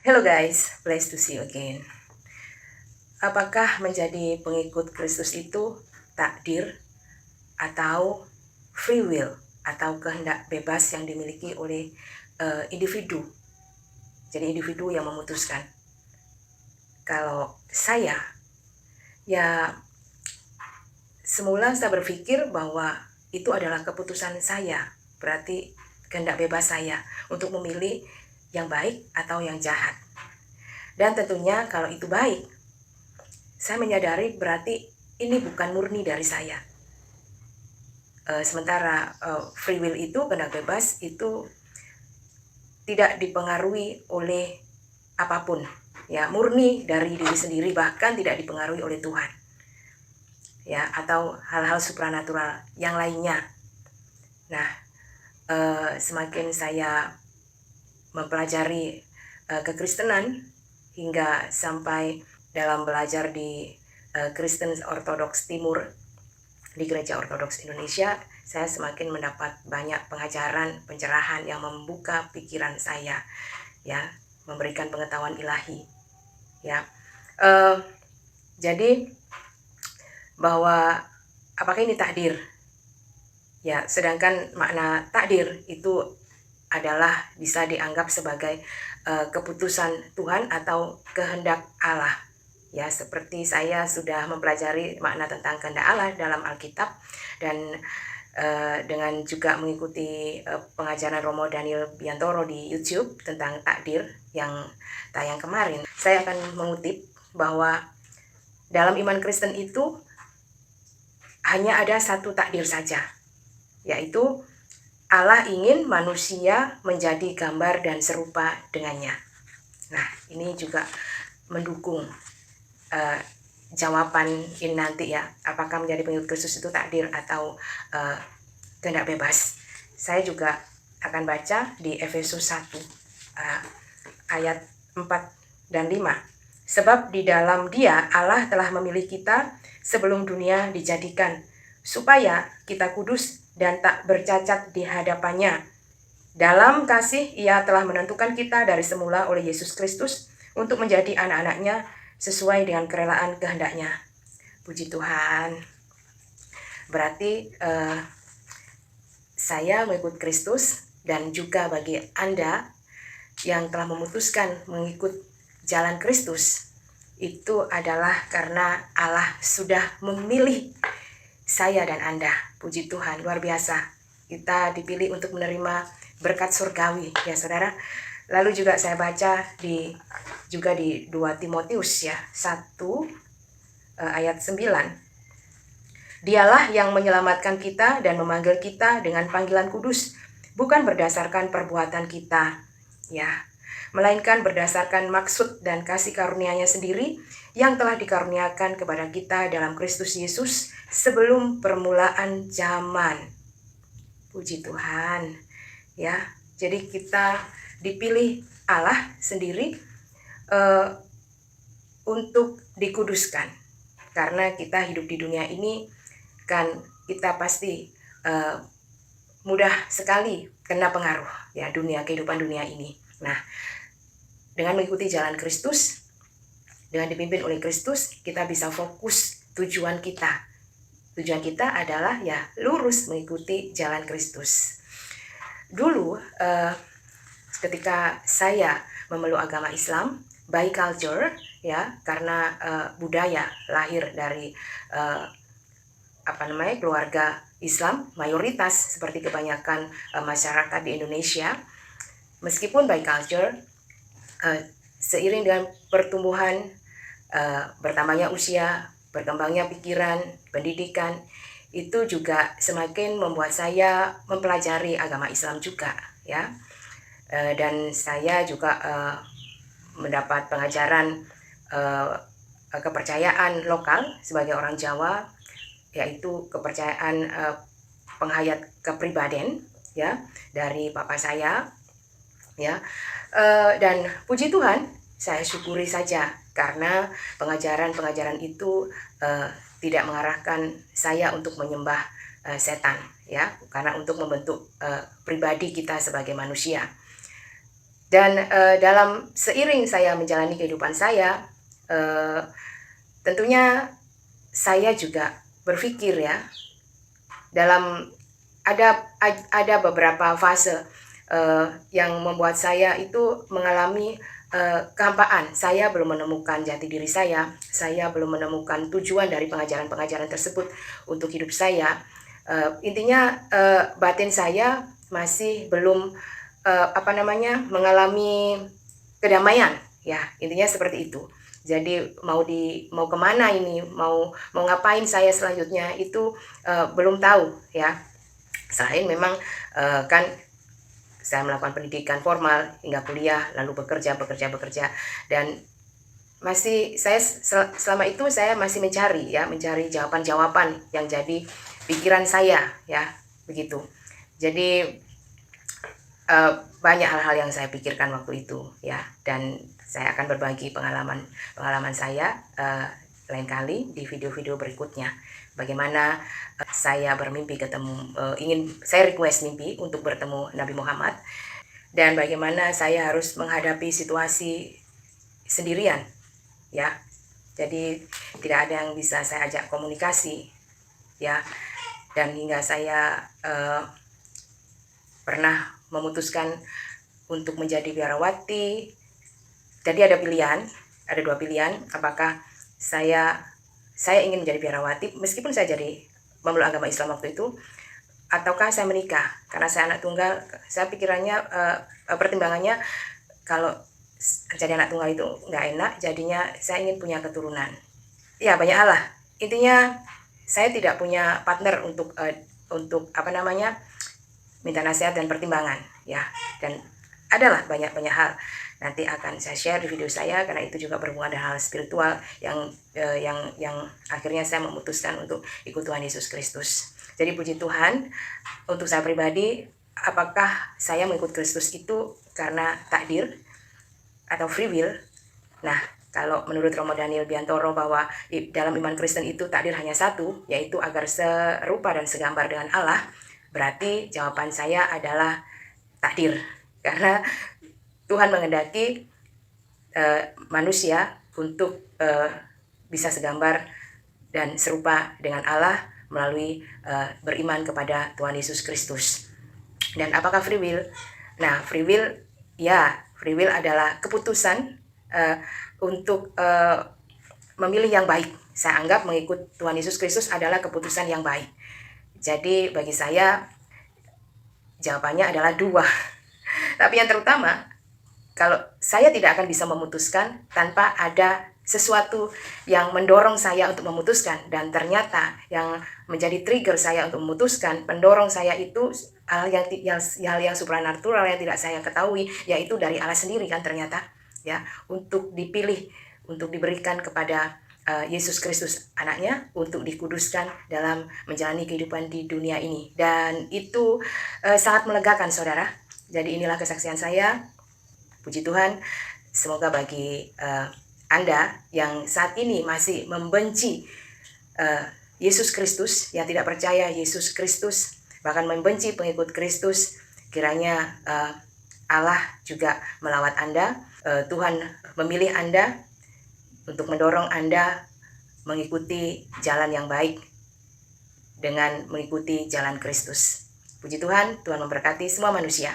Hello guys, pleased to see you again. Apakah menjadi pengikut Kristus itu takdir atau free will atau kehendak bebas yang dimiliki oleh individu? Jadi individu yang memutuskan. Kalau saya, ya semula saya berpikir bahwa itu adalah keputusan saya, berarti kehendak bebas saya untuk memilih yang baik atau yang jahat. Dan tentunya kalau itu baik, saya menyadari berarti ini bukan murni dari saya. Sementara free will itu, kehendak bebas itu tidak dipengaruhi oleh apapun, ya, murni dari diri sendiri, bahkan tidak dipengaruhi oleh Tuhan, ya, atau hal-hal supranatural yang lainnya. Nah, semakin saya mempelajari kekristenan hingga sampai dalam belajar di Kristen Ortodoks Timur di Gereja Ortodoks Indonesia, saya semakin mendapat banyak pengajaran, pencerahan yang membuka pikiran saya, ya, memberikan pengetahuan ilahi, ya. Jadi bahwa apakah ini takdir? Ya, sedangkan makna takdir itu adalah bisa dianggap sebagai keputusan Tuhan atau kehendak Allah. Ya, seperti saya sudah mempelajari makna tentang kehendak Allah dalam Alkitab dan dengan juga mengikuti pengajaran Romo Daniel Biantoro di YouTube tentang takdir yang tayang kemarin, saya akan mengutip bahwa dalam iman Kristen itu hanya ada satu takdir saja, yaitu Allah ingin manusia menjadi gambar dan serupa dengannya. Nah, ini juga mendukung jawaban ini nanti, ya, apakah menjadi pengikut Kristus itu takdir atau kehendak bebas. Saya juga akan baca di Efesus 1 ayat 4 dan 5. Sebab di dalam Dia Allah telah memilih kita sebelum dunia dijadikan, supaya kita kudus dan tak bercacat di hadapannya. Dalam kasih Ia telah menentukan kita dari semula oleh Yesus Kristus untuk menjadi anak-anaknya sesuai dengan kerelaan kehendaknya. Puji Tuhan. Berarti saya mengikut Kristus, dan juga bagi Anda yang telah memutuskan mengikut jalan Kristus, itu adalah karena Allah sudah memilih saya dan Anda. Puji Tuhan, luar biasa. Kita dipilih untuk menerima berkat surgawi, ya saudara. Lalu juga saya baca juga di 2 Timotius, ya, 1 ayat 9. Dialah yang menyelamatkan kita dan memanggil kita dengan panggilan kudus, bukan berdasarkan perbuatan kita, ya, melainkan berdasarkan maksud dan kasih karunia-Nya sendiri yang telah dikaruniakan kepada kita dalam Kristus Yesus sebelum permulaan zaman. Puji Tuhan, ya. Jadi kita dipilih Allah sendiri untuk dikuduskan, karena kita hidup di dunia ini kan kita pasti mudah sekali kena pengaruh, ya, kehidupan dunia ini. Nah, dengan mengikuti jalan Kristus, dengan dipimpin oleh Kristus, kita bisa fokus tujuan kita. Tujuan kita adalah, ya, lurus mengikuti jalan Kristus. Dulu ketika saya memeluk agama Islam by culture, ya, karena budaya lahir dari keluarga Islam mayoritas seperti kebanyakan masyarakat di Indonesia. Meskipun by culture, seiring dengan pertumbuhan, bertambahnya usia, berkembangnya pikiran, pendidikan, itu juga semakin membuat saya mempelajari agama Islam juga, ya. Dan saya juga mendapat pengajaran kepercayaan lokal sebagai orang Jawa, yaitu kepercayaan penghayat kepribadian, ya, dari papa saya, ya. Dan puji Tuhan, saya syukuri saja karena pengajaran-pengajaran itu tidak mengarahkan saya untuk menyembah setan, ya, karena untuk membentuk pribadi kita sebagai manusia. Dan dalam seiring saya menjalani kehidupan saya, tentunya saya juga berpikir ya, dalam ada beberapa fase yang membuat saya itu mengalami kehampaan. Saya belum menemukan jati diri saya belum menemukan tujuan dari pengajaran-pengajaran tersebut untuk hidup saya. Intinya batin saya masih belum mengalami kedamaian, ya intinya seperti itu. Jadi mau kemana ini, mau ngapain saya selanjutnya itu belum tahu ya. Selain memang kan saya melakukan pendidikan formal hingga kuliah, lalu bekerja, dan masih saya selama itu saya masih mencari jawaban-jawaban yang jadi pikiran saya ya, begitu. Jadi banyak hal-hal yang saya pikirkan waktu itu ya, dan saya akan berbagi pengalaman saya lain kali di video-video berikutnya. Bagaimana saya bermimpi saya request mimpi untuk bertemu Nabi Muhammad, dan bagaimana saya harus menghadapi situasi sendirian ya. Jadi tidak ada yang bisa saya ajak komunikasi ya, dan hingga saya pernah memutuskan untuk menjadi biarawati. Jadi ada dua pilihan, apakah saya ingin menjadi biarawati meskipun saya jadi memeluk agama Islam waktu itu, ataukah saya menikah. Karena saya anak tunggal, saya pikirannya pertimbangannya kalau jadi anak tunggal itu nggak enak, jadinya saya ingin punya keturunan. Ya banyak hal lah. Intinya saya tidak punya partner untuk minta nasihat dan pertimbangan ya, dan adalah banyak hal nanti akan saya share di video saya, karena itu juga berhubungan dengan hal spiritual yang akhirnya saya memutuskan untuk ikut Tuhan Yesus Kristus. Jadi puji Tuhan, untuk saya pribadi, apakah saya mengikut Kristus itu karena takdir atau free will? Nah, kalau menurut Romo Daniel Biantoro bahwa dalam iman Kristen itu takdir hanya satu, yaitu agar serupa dan segambar dengan Allah, berarti jawaban saya adalah takdir. Karena Tuhan menghendaki manusia untuk bisa segambar dan serupa dengan Allah melalui beriman kepada Tuhan Yesus Kristus. Dan apakah free will? Nah, free will adalah keputusan untuk memilih yang baik. Saya anggap mengikut Tuhan Yesus Kristus adalah keputusan yang baik. Jadi bagi saya jawabannya adalah dua. Tapi yang terutama, kalau saya tidak akan bisa memutuskan tanpa ada sesuatu yang mendorong saya untuk memutuskan, dan ternyata yang menjadi trigger saya untuk memutuskan, pendorong saya itu hal yang supranatural yang tidak saya ketahui, yaitu dari Allah sendiri kan ternyata ya, untuk dipilih, untuk diberikan kepada Yesus Kristus anaknya untuk dikuduskan dalam menjalani kehidupan di dunia ini. Dan itu sangat melegakan saudara. Jadi inilah kesaksian saya. Puji Tuhan, semoga bagi Anda yang saat ini masih membenci Yesus Kristus, yang tidak percaya Yesus Kristus, bahkan membenci pengikut Kristus, kiranya Allah juga melawat Anda. Tuhan memilih Anda untuk mendorong Anda mengikuti jalan yang baik dengan mengikuti jalan Kristus. Puji Tuhan, Tuhan memberkati semua manusia.